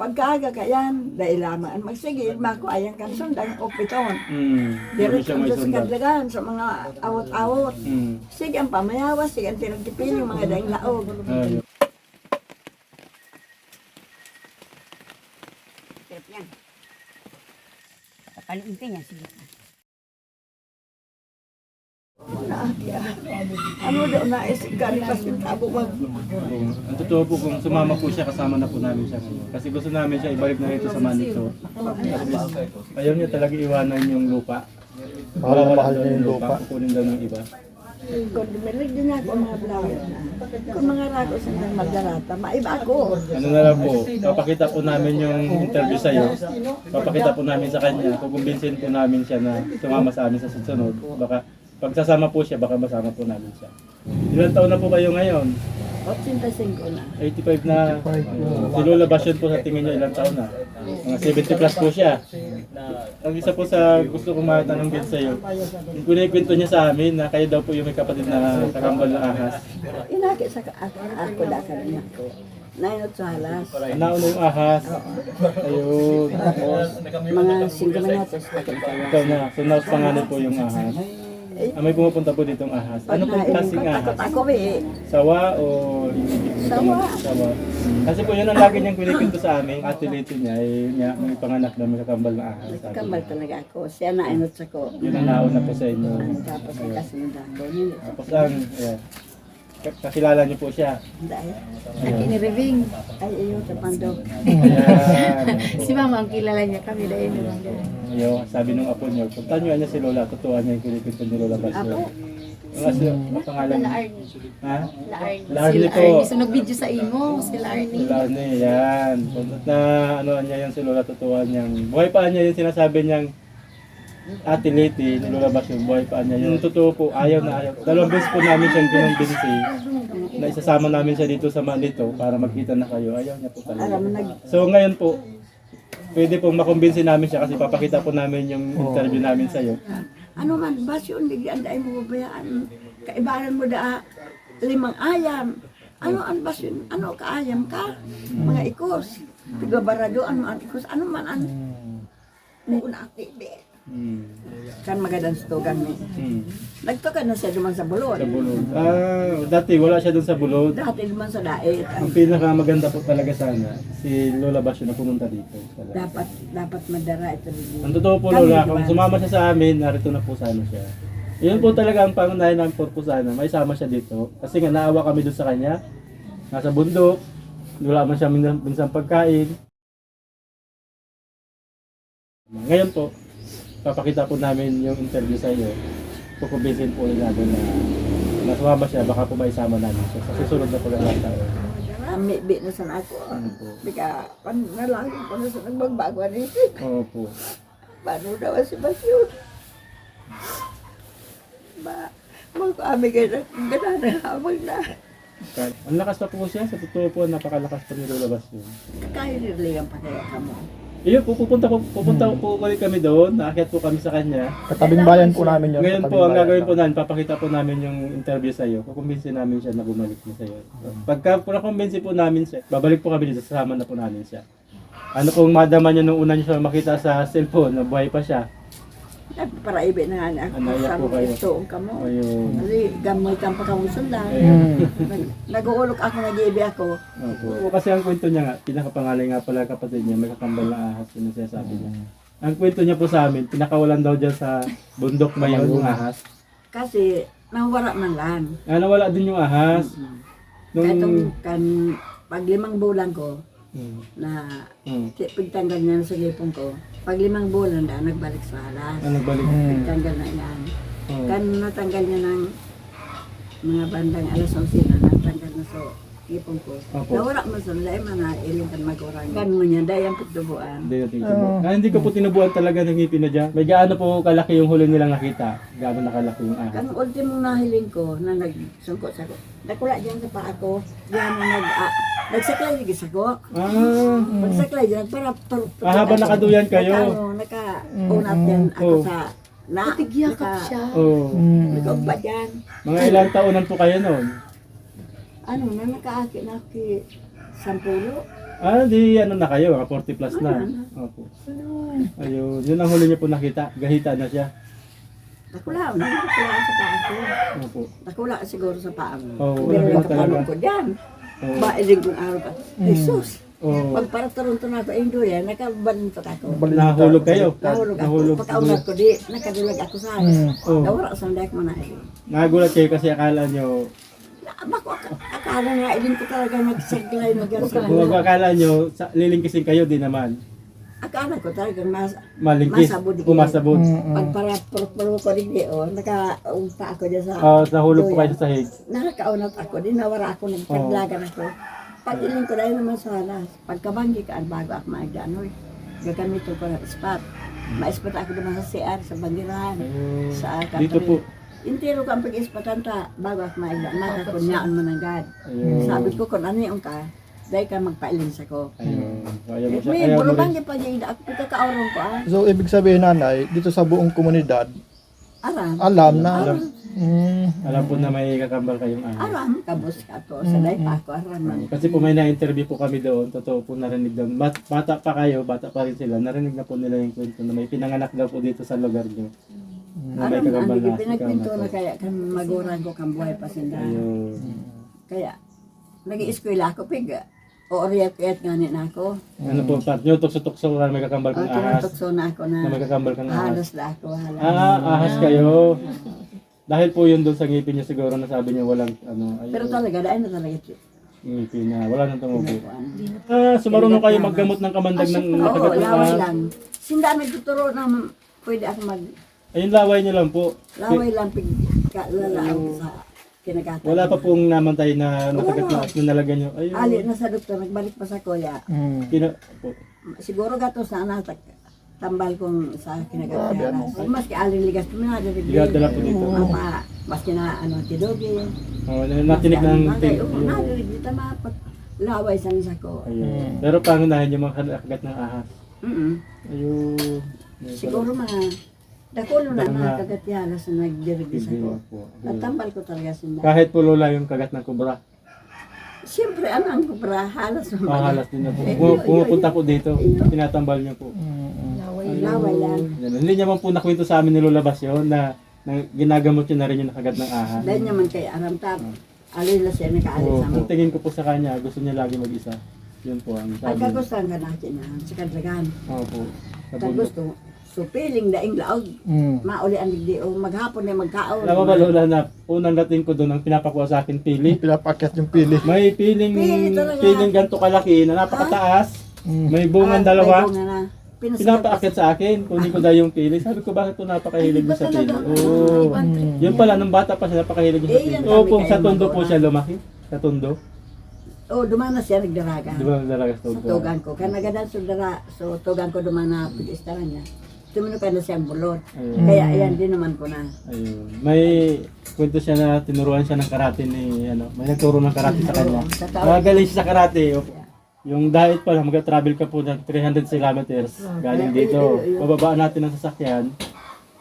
pagkaaga kayan, dahil lamaan magsigil, makuayang kang sundan o piton. Hindi Diretso siya may sa sundan. kadlagan, sa mga awot-awot. Sige ang pamayawas, sige ang tinagtipin yung mga daing laog. Ayun. Sarap yan. Kapaluin niya, sige. Ano daw naisip ka rin kasi tabo mag... Ang totoo po kung sumama po siya, kasama na po namin siya ngayon. Kasi gusto namin siya ibalik na rito sa Manito. Ayaw niya talaga iwanan yung lupa. Mahal na mahal niya yung lupa. Kukunin daw ng iba. Kung dumilig din ako mga vlogger na. Kung mga rako sa mga magdarata, maiba ako. Ano na lang po, papakita po namin yung interview sa'yo. Papakita po namin sa kanya. Kukumbinsin po namin siya na sumama sa amin sa susunod. Baka pag sasama po siya, baka masama po namin siya. Ilang taon na po kayo ngayon? 85 na. 85 na. Si Lola Basyon po sa tingin niya ilang taon na? Mga 70 plus po siya. Ang isa po sa gusto kong matanong din sa iyo, yung kunikwento niya sa amin na kayo daw po yung may kapatid na kakambal na ahas. Inaki sa ako da ka rin ako. Nainot sa halas. Nauna yung ahas. Ayun. Mga 5 minutos ako kayo. Ikaw na. So naus pangalan po yung ahas. May pumupunta po ditong ahas. Ano pong klaseng ahas? Ako eh. Sawa o Sawa. Sawa. Kasi po yun ang lagi niyang kunikwento sa amin. Athlete niya ay may panganak na may kakambal na ahas. Sabi Kambal niya. talaga ako. Siya nainot sa ko. Yun ang nauna po sa inyo. Tapos ang kasunod ako. Yun. Tapos ang, ayan. Kakilala niyo po siya. Dahil. Ayan. Inireving. Ay, ayun, kapando. Ayan. Si Mama ang kilala niya kami dahil naman. Ayun, sabi nung apo niyo, puntahan niyo niya si Lola, totoo niya yung kinikwento ni Lola Basyo. Apo? Ang kasi, ang pangalan niya. Ha? Larnie Sila po. Arnie. So nag-video sa imo, sila Arnie. Larnie, yan. Na ano niya yung si Lola, totoo niyang, buhay pa niya yung sinasabi niyang Ate Liti, ni Lola Basyo, buhay pa niya. Yung totoo po, ayaw na ayaw. Dalawang beses po namin siyang kinumbinsi na isasama namin siya dito sa Manito para magkita na kayo. Ayaw niya po talaga. Alam mo, So ngayon po, pwede pong makumbinsi namin siya kasi papakita po namin yung interview namin sa iyo. ano man, basyon, bigyan dahil mo babayaan. Kaibaran mo da 5 ayam. Ano ang basyon? Ano kaayam ka? Mga ikos. Tigabarado, ano ang ikos? Ano man ang muna aktibe. Kan magandang stogan mo. Nagtokan na siya duman sa bulod. Sa bulod. Dati wala siya dun sa bulod. Dati duman sa dait. Ang pinakamaganda po talaga sana, si Lola Basyo na pumunta dito. Dapat madara ito. Ang totoo po Lola, kung sumama siya sa amin, narito na po sana siya. Yun po talaga ang pangunahin ng purpose sana, may sama siya dito. Kasi nga naawa kami doon sa kanya. Nasa bundok, wala man siya minsang pagkain. Ngayon po, papakita po namin yung interview sa iyo. Kukumbinsin po namin na sumama siya, baka po maisama namin siya sa susunod na pagkakataon. Marami na sa ako. Ano po? Bika, panalangin ko na sa nagbabago na ito. Oo po. Paano daw si Basyon? Magkami kayo na ganaan habang na. Ang lakas pa po siya, sa totoo po, napakalakas pa ni Lola Basyo. Kaya niligan pa kaya ka mo. Iyon po, pupunta po ulit kami doon, naakyat po kami sa kanya. Katabing bayan po namin yun. Ngayon katabing po, ang bayan gagawin po lang. namin, papakita po namin yung interview sa iyo. Kukumbinsin namin siya na bumalik na sa iyo. Pagka po nakumbinsin po namin siya, babalik po kami dito, sasama na po namin siya. Ano pong madama niya nung una niya siya makita sa cellphone, na buhay pa siya. Para ibe na nga ako Anaya sa po kayo. ito ka mo. Ayun. Kasi gamoy kang pagkamusun lang. Ayun. Nag-uulok ako, nag-iibi ako. Opo. Kasi ang kwento niya nga, pinakapangalay nga pala kapatid niya, may kakambal na ahas, yun ang sinasabi niya. Ang kwento niya po sa amin, pinakawalan daw dyan sa bundok mayon yung ahas. Kasi nawala man lang. Nawala din yung ahas. Kaya itong Nung... pag 5 bulan ko, Hmm. na Hmm. pagtanggal niya sa lipong ko, pag 5 bulan na nagbalik sa halas. Nagbalik. Pagtanggal na yan. Oh. Kan natanggal niya ng mga bandang alas 11 na natanggal na sa lipong ko. Opo. Nawala mo sa laim na iling kan magurang. Kan mo niya, dahil ang pitubuan. Hindi natin tinubuan. Hindi ko po tinubuan talaga ng ngipin na dyan. May gaano po kalaki yung huli nilang nakita. Gaano nakalaki yung ahas. Kan ultimong nahiling ko na nagsungkot sa ko. Nakula dyan sa paa ko. Yan ang nagsaklay lagi sa ko. Pagsaklay dyan, para Habang nakaduyan kayo. Naka-unat yan ako Oh. sa na. Tigyakap siya. Oh. Nagkagba dyan. Mga ilang taonan po kayo noon? Ano na nakaaki na ki 10. Di ano na kayo, 40 plus na. Opo. Ayun, yun ang huli niyo po nakita. Gahita na siya. Nakula sa paa ko. Opo. Nakula siguro sa paa mo. Oo, Pero wala talaga. nakapalong ko dyan. Oo. Bailig kong araw pa. Jesus! Oo. Magparataron to na ako, Indo yan, nakabalintot ako. Nahulog kayo. Nahulog ako. Nahulog. Pagkaunat ko, di, nakadulag ako sa Oo. Nawara sa dek mo na eh. Nagulat kayo kasi akala nyo, Bako, akala nga, ilin ko talaga nagsaglay na gano'n sa kung akala nyo, lilingkisin kayo din naman. Akala ko talaga Malingkis, masabod. kumasabod. Pagparapuro ko rin nakaumpa ako dyan sa... Nahulog po kayo sa sahig. Nakakaunat ako, di nawara ako, nagtaglagan ako. Pag iling ko dahil naman sa alas, pagkabanggi ka, bago ako maagdanoy, gagamitin ko ng spot. Ma-spot ako naman sa CR, sa bandirahan, sa Dito po. Intero ka ang pag-ispatan ta, bago ako maagdanoy, makakunyaan mo ng God. Ayun. Sabi ko, kung ano yung ka, dahil ka magpailin sa ko. Ayun. Ayaw mo siya. May Ayaw mo rin. bulubanggi pa niya, ako pagkakaurong ko So, ibig sabihin nanay, dito sa buong komunidad, Aram. alam na. Alam po na may kakambal kayong ahas. Aram, kabus ka to. Sanay pa ako, aram man. Kasi po may na-interview po kami doon, totoo po narinig doon. Bata pa kayo, bata pa rin sila, narinig na po nila yung kwento na may pinanganak daw po dito sa lugar nyo. Na may Aram na, kakambal hindi na pinagpinto na po. kaya kan magurang ko kang buhay pa sinda. Ayun. Kaya, nag-i-eskwela ako, pig. O oriyat-kayat nga na ako. Ano po, part nyo, tukso-tukso na may kakambal kang ahas. Tinutokso na ako na Na may kakambal kang ahas. halos na ako. halos. Ahas kayo. Dahil po yun doon sa ngipin nyo siguro na sabi nyo walang ano. Ayun, Pero talaga, dahil na talaga ito. ngipin na wala nang tumubo. Oo, Sumarunong kayo maggamot ng kamandag ng nakagat ng laway ahas. lang. Sinda nagtuturo na pwede ako Ayun, laway nyo lang po. laway lang, pig lalaaw sa kinagatan. Wala pa pong namantay na nakagat na ahas na nalagyan nyo. Ayun. Ali na sa doktor, nagbalik pa sa kuya. Po. Siguro gatos na anak, tambal kong sa kinagatan. Maski aling ligas, Igadala po dito. Maski na tidogi. Natinig ng Bagay, tape. oo, narinig dito mapat. Laway sa nisa ko. Ayun. Pero pangunahin yung mga nakagat ng ahas. Ayun. Siguro mga dakulo na mga kagatyala sa nagdirigis ako. At tambal ko talaga sila. Kahit po lola yung kagat ng kubra. Siyempre, ang kubra, halos naman. Halas din na po. Pumupunta po dito. Tinatambal niyo po. Laway lang. Yan. Hindi niya man po nakwento sa amin ni Lola Basyo na ginagamot niya na rin yung nakagat ng ahas. Dahil naman kay Aram Tab, alin na siya nakaalis Oo, sa kung tingin ko po sa kanya, gusto niya lagi mag-isa. Yun po ang sabi. Pagkagustuhan ka natin na sa kadlagan. Opo. Pag gusto, so piling daing laog, mauli ang digdi o maghapon na magkaon. Alam mo ba Lola na unang dating ko doon ang pinapakuha sa akin pili. Pinapakyat yung pili. May piling, Pili talaga. piling ganito kalaki na napakataas. May bungan dalawa. Pinapaakyat sa akin, kunin ko daw yung pili. Sabi ko, bakit po napakahilig mo sa pili? Oo. Yun pala, nung bata pa siya, napakahilig niya sa pili. yan Oo po, kami sa kayo tondo po magulang. siya lumaki. Sa tondo. Oh, dumana siya nagdaraga. Di ba nagdalaga sa Sa tondo? tugan ko. Kaya nagadan sa dara, so tugan ko dumana pag-istaran niya. Tumino ka na siyang bulot. Ayun. Kaya ayan din naman ko na. Ayun. May kwento siya na tinuruan siya ng karate ni, may nagturo ng karate sa kanya. Oo, sa tao. Magaling siya sa karate. Yung diet pa lang, mag-travel ka po ng 300 kilometers galing dito. Bababaan natin ang sasakyan.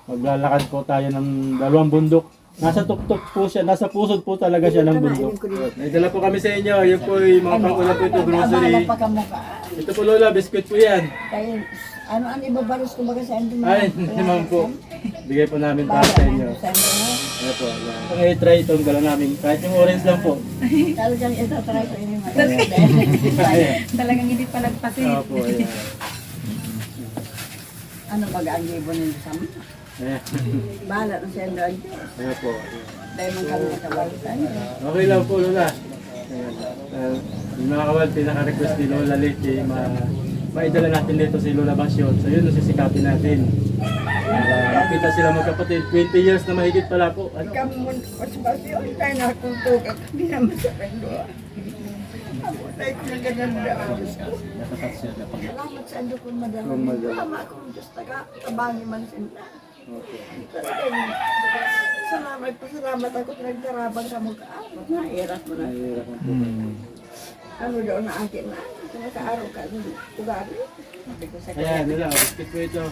Maglalakad po tayo ng 2 bundok. Nasa tuktok po siya, nasa pusod po talaga siya ng bundok. Naidala po kami sa inyo. Yun po yung mga pangulam po ito, grocery. Abala pa ka mukha. Ito po Lola, biscuit po yan. Kaya, ano ang ibabalos ko baga sa endo Ay, hindi naman po. Bigay po namin para sa inyo. Ano po, yan. Kung i-try itong gala namin, kahit yung orange lang po. Talagang itatry ko yun. Talagang hindi palagpasin. Opo, ayan. Ano baga ang ibon nito sa mga? Ayan. Bahala na sa endo ang Diyos. Ayan po. Dahil man kami nakabalitan. Okay lang po, Lola. Ayan. Yung mga kawal, pinaka-request ni Lola Leti, maidala natin dito si Lola Basyon. So yun, nasisikapin natin. Para makita sila magkapatid. 20 years na mahigit pala po. Ano? Kamun, mas basyon, tayo na kung tugat. Hindi naman sa endo. Ako tayo ko ng gananda. Salamat sa endo kong madala. Salamat kong Diyos taga-tabangi man sila. Talagang, salamat po, salamat ako nagdarabang sa mukha. Nairat mo na. Ano daw na akin na, nakaaraw ka ng tugari. Sabi ko sa Ayan, kanya, nila. Biscuit po ito.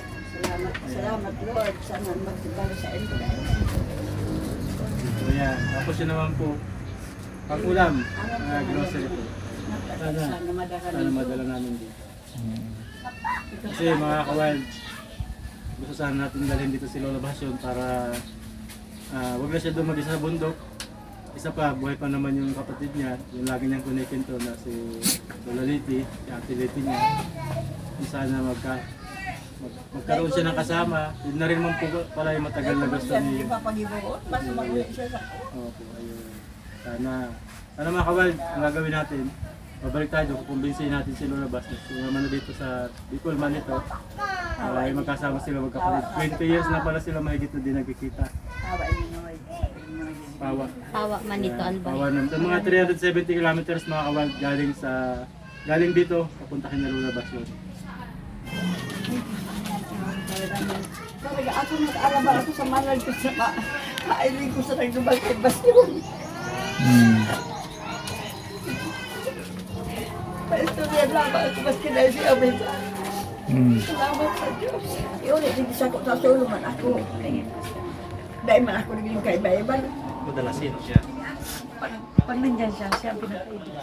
salamat Lord, sana magsibalo sa endo. So yan. Tapos yun naman po. Pag-ulam. Grocery po. Sana madala namin dito. Kasi mga kawild, gusto sana natin dalhin dito si Lola Basyon para wag na siya doon mag-isa sa bundok. Isa pa, buhay pa naman yung kapatid niya, yung lagi niyang kunikwento na si Lola Liti, si Ate Liti niya. Sana magkaroon siya ng kasama. Yun na rin man po pala yung matagal na gusto ni... Opo, ayun. Sana mga kawild, ang gagawin natin, babalik tayo, kukumbinsin natin si Lola Basyon. Kung naman na dito sa Bicol man ito, ay magkasama sila magkapatid. 20 years na pala sila mahigit na di nagkikita. Tawa man ito, Albay. Pawa naman. Ang mga 370 kilometers mga kawild galing dito, papunta kay Lola Basyon. Talaga ako nag-alaba ako sa manal ko sa kailing ko sa nagdubal kay Basyon. Paistorya lang ako mas kinay si Abita. Salamat sa Diyos. Yun, hindi sa ko sa sulungan ako. Dahil man ako naging kaiba-iba. Madalasin siya. Pag nandyan siya, siya ang pinakaibig.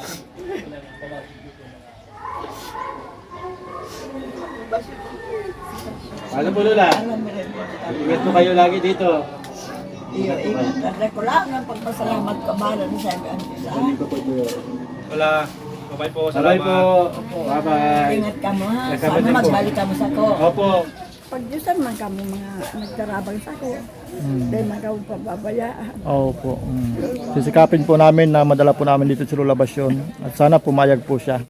Ano po Lola? Ingat po kayo lagi dito. Iyo, ingat ko lang ang pagpasalamat ko bahala ni Sabi ang Diyos. Wala. Bye po. Bye po. Bye-bye. Ingat ka mo ha. Ingat ka mo Sana din po. magbalik ka mo sa ko. Opo. Pag Diyosan man kami mga nagtarabang sa ko. Dahil man kami pababayaan. Opo. Sisikapin po namin na madala po namin dito si Lola Basyon. At sana pumayag po siya.